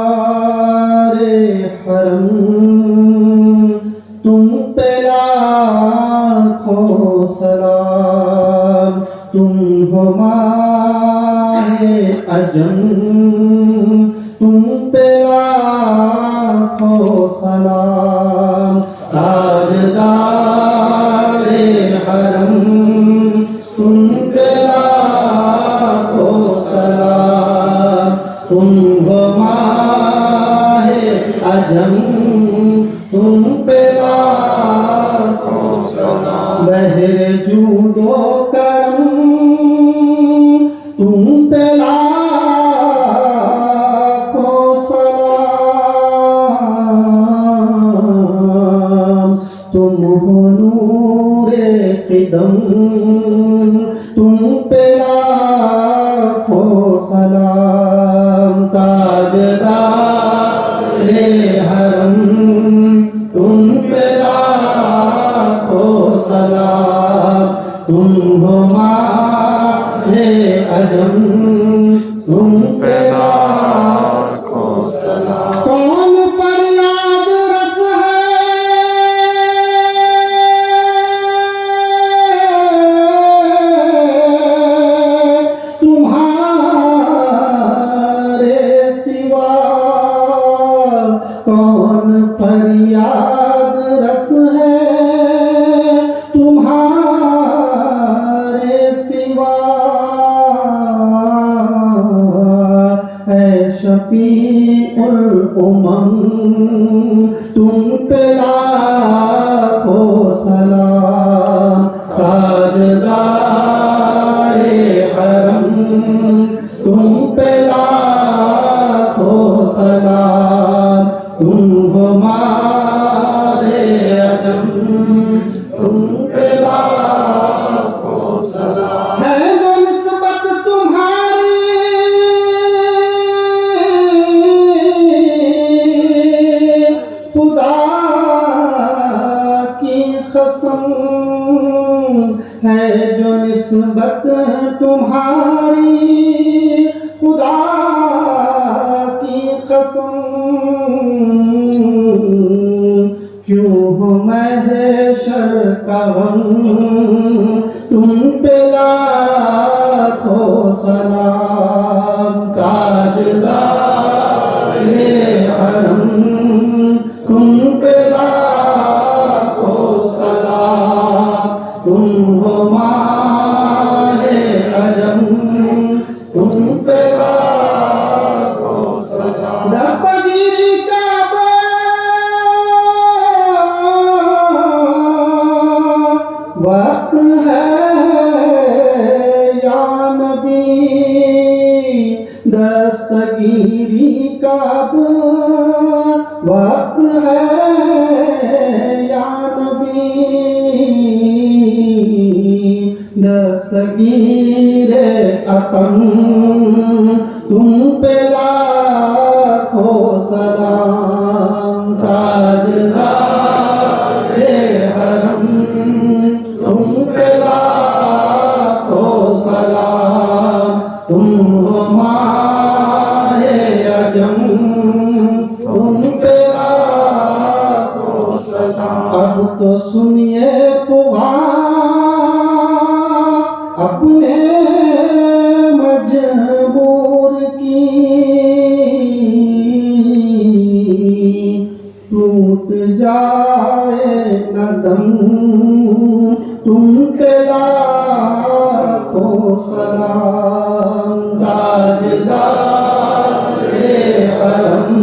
ताजदारे हरम तुम पे लाखों सलाम तुम हो माहे अजम तुम पे लाखों सलाम ताजदारे हरम तुम पे लाखों सलाम तुम हो माहे अजम तुम पे लाखों सलाम बहरे जूदो करम तुम पे लाखों सलाम तुम हो नूरे क़िदम तुम पे लाखों सलाम ताजदारे हरम तुम पे लाखों सलाम तुम हो माहे अजम तुम पे लाखों सलाम कौन फरियाद रस है तुम्हारे सिवा कौन फरियाद रस है तुम्हारे सिवा है शफीउल उमम तुम पे लाखों सलाम ताजदारे हरम तुम पे लाखों सलाम तुम हो मारे अजम तुम पे लाखों सलाम है जो निस्बत तुम्हारी खुदा की कसम है जो निस्बत तुम्हारी खुदा की कसम क्यों हो महशर का गम तुम पे लाखों सलाम ताजदारे हरम तुम पे लाखों सलाम तुम हो माहे अजम तुम पे लाखों सलाम दस्तगीरी काबा वक्त है या नबी दस्तगीरी काबा वक्त है या नबी दस्तगीरे अकम तुम पे लाखों सलाम ताजदारे हरम तुम पे लाखों सलाम तुम हो माहे अजम तुम पे लाखों सलाम अब तो सुनिए पुकार अपने मजबूर की टूट जाए न दम तुम पे लाखों सलाम ताजदारे हरम